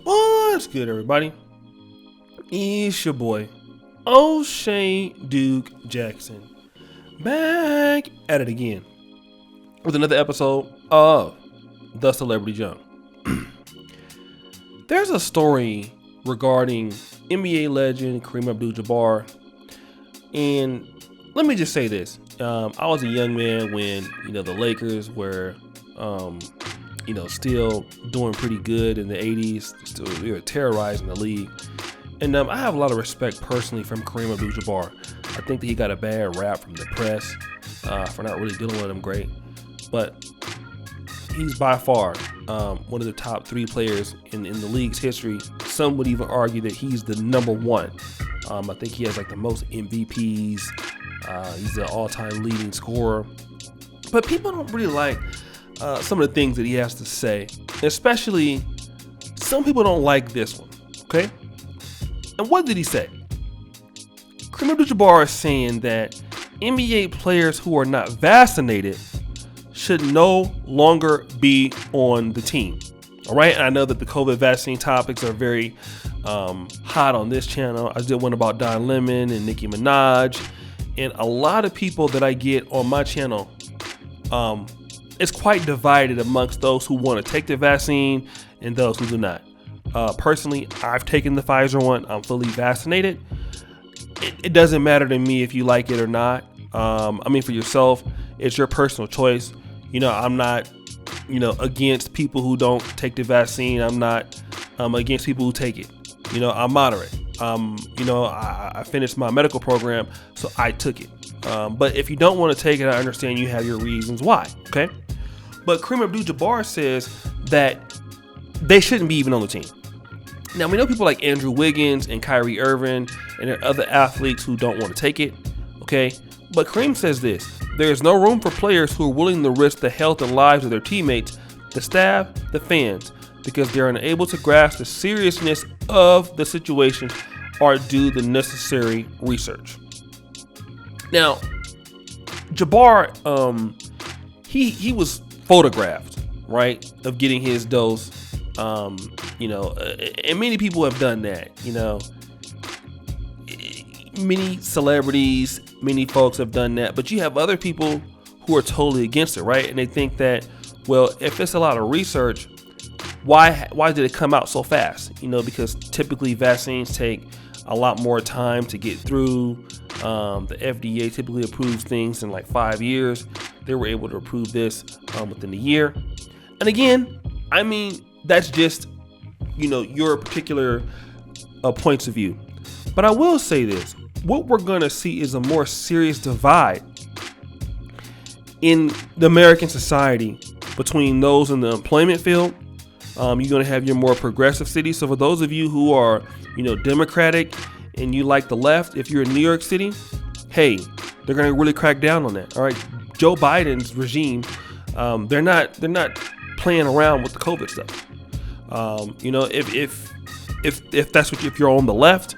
What's good, everybody? It's your boy, O'Shea Duke Jackson, back at it again with another episode of The Celebrity Junk. There's a story regarding NBA legend Kareem Abdul-Jabbar, and let me just say this. I was a young man when, the Lakers were, still doing pretty good in the 80s. We were terrorizing the league. And I have a lot of respect personally from Kareem Abdul-Jabbar. I think that he got a bad rap from the press for not really dealing with him great. But he's by far one of the top three players in the league's history. Some would even argue that he's the number one. I think he has the most MVPs. He's the all-time leading scorer. But people don't really like some of the things that he has to say. Especially, some people don't like this one, okay? And what did he say? Kareem Abdul-Jabbar is saying that NBA players who are not vaccinated should no longer be on the team. All right, and I know that the COVID vaccine topics are very hot on this channel. I did one about Don Lemon and Nicki Minaj, and a lot of people that I get on my channel, it's quite divided amongst those who want to take the vaccine and those who do not. Personally, I've taken the Pfizer one. I'm fully vaccinated. It doesn't matter to me if you like it or not. For yourself, it's your personal choice. I'm not, against people who don't take the vaccine. I'm not against people who take it. I'm moderate. I finished my medical program, so I took it. But if you don't want to take it, I understand you have your reasons why. Okay. But Kareem Abdul-Jabbar says that they shouldn't be even on the team. Now, we know people like Andrew Wiggins and Kyrie Irving and there are other athletes who don't want to take it, okay? But Kareem says this: there is no room for players who are willing to risk the health and lives of their teammates, the staff, the fans, because they're unable to grasp the seriousness of the situation or do the necessary research. Now, Jabbar, he was photographed, right, of getting his dose. And many people have done that, many celebrities, many folks have done that, but you have other people who are totally against it, right? And they think that, well, if it's a lot of research, why did it come out so fast? Because typically vaccines take a lot more time to get through. The FDA typically approves things in 5 years. They were able to approve this within a year. And again, that's just, your particular points of view. But I will say this: what we're going to see is a more serious divide in the American society between those in the employment field. You're going to have your more progressive cities. So for those of you who are, Democratic and you like the left, if you're in New York City, hey, they're going to really crack down on that. All right. Joe Biden's regime, they're not playing around with the COVID stuff. If that's what if you're on the left,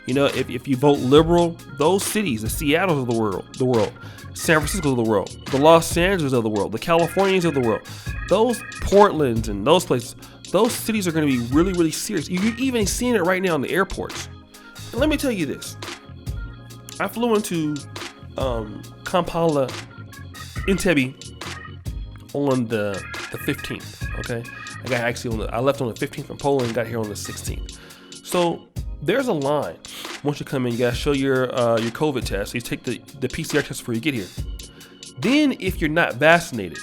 if you vote liberal, those cities, the Seattles of the world, San Francisco of the world, the Los Angeles of the world, the Californians of the world, those Portlands and those places, those cities are going to be really, really serious. You're even seeing it right now in the airports. And let me tell you this: I flew into Kampala, Entebbe, on the 15th. Okay, I left on the 15th from Poland and got here on the 16th. So there's a line. Once you come in, you gotta show your COVID test. So you take the PCR test before you get here. Then, if you're not vaccinated,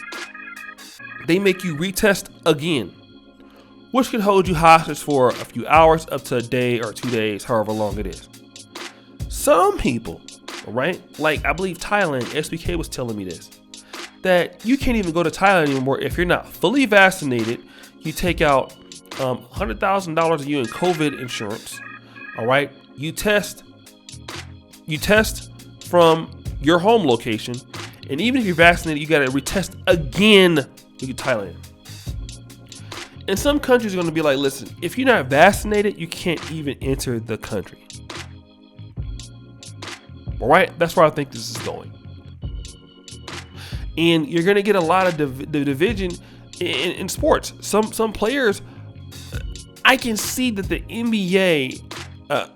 they make you retest again, which can hold you hostage for a few hours, up to a day or 2 days, however long it is. Some people, right? I believe Thailand, SBK was telling me this, that you can't even go to Thailand anymore if you're not fully vaccinated. You take out $100,000 a year in COVID insurance. All right. You test from your home location. And even if you're vaccinated, you got to retest again to Thailand. And some countries are going to be like, listen, if you're not vaccinated, you can't even enter the country. All right. That's where I think this is going. And you're going to get a lot of the division in sports. Some players, I can see that the NBA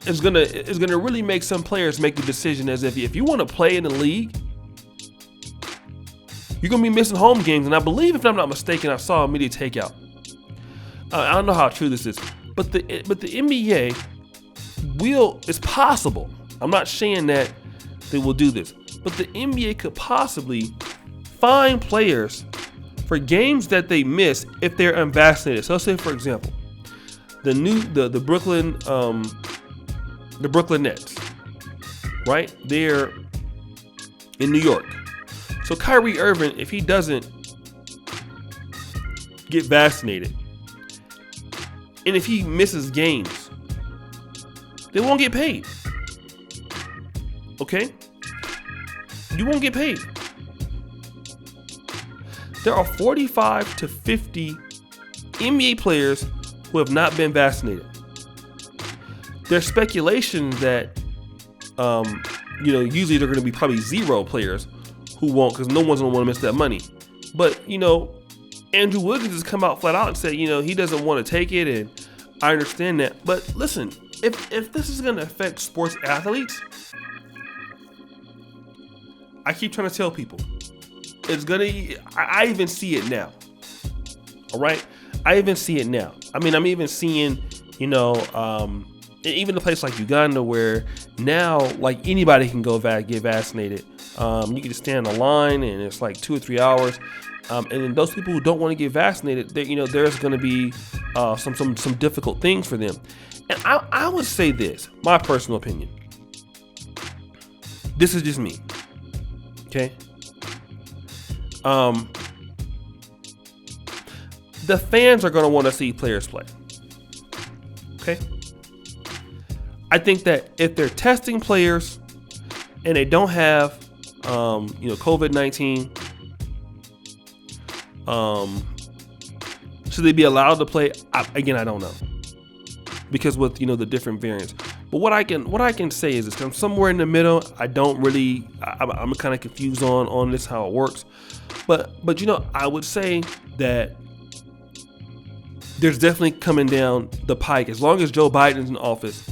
is gonna really make some players make the decision as if you want to play in the league, you're gonna be missing home games. And I believe, if I'm not mistaken, I saw a media takeout. I don't know how true this is, but the NBA it's possible. I'm not saying that they will do this, but the NBA could possibly fine players for games that they miss if they're unvaccinated. So let's say, for example, the Brooklyn Nets, right? They're in New York. So Kyrie Irving, if he doesn't get vaccinated, and if he misses games, they won't get paid. Okay? You won't get paid. There are 45 to 50 NBA players who have not been vaccinated. There's speculation that, usually they're going to be probably 0 players who won't, because no one's going to want to miss that money. But, Andrew Wiggins has come out flat out and said, he doesn't want to take it, and I understand that. But listen, if this is going to affect sports athletes, I keep trying to tell people, I even see it now. All right? I even see it now. I mean, I'm even seeing, even a place like Uganda, where now, like, anybody can go get vaccinated. You can just stand in a line, and it's like 2 or 3 hours. And then those people who don't want to get vaccinated, there's going to be some difficult things for them. And I would say this, my personal opinion. This is just me. Okay. The fans are going to want to see players play. Okay. I think that if they're testing players and they don't have, COVID-19, should they be allowed to play? I don't know, because with the different variants. But what I can say is this: I'm somewhere in the middle. I'm kind of confused on this, how it works. But I would say that there's definitely coming down the pike, as long as Joe Biden's in office.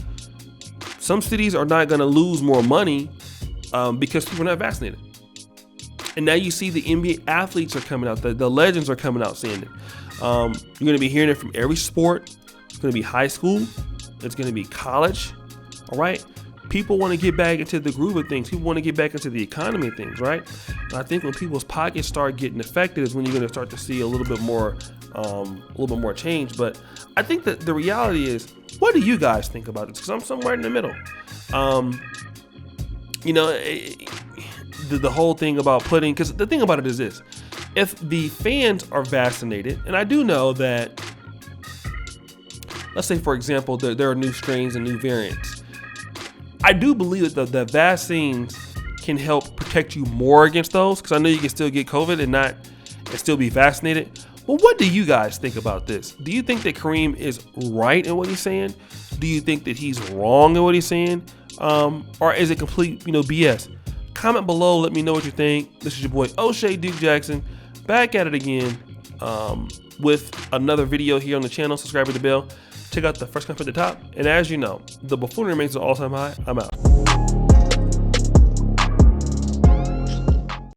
Some cities are not going to lose more money because people are not vaccinated. And now you see the NBA athletes are coming out, the legends are coming out saying it. You're going to be hearing it from every sport. It's going to be high school. It's going to be college. All right. People want to get back into the groove of things. People want to get back into the economy of things, right? And I think when people's pockets start getting affected is when you're going to start to see a little bit more change. But I think that the reality is, what do you guys think about this? Because I'm somewhere in the middle. The whole thing about because the thing about it is this: if the fans are vaccinated, and I do know that, let's say, for example, there are new strains and new variants. I do believe that the vaccines can help protect you more against those, because I know you can still get COVID and still be vaccinated. But what do you guys think about this? Do you think that Kareem is right in what he's saying? Do you think that he's wrong in what he's saying? Or is it complete, BS? Comment below. Let me know what you think. This is your boy O'Shea Duke Jackson, back at it again with another video here on the channel. Subscribe to the bell. Check out the first comment at the top. And as you know, the buffoonery remains an all-time high. I'm out.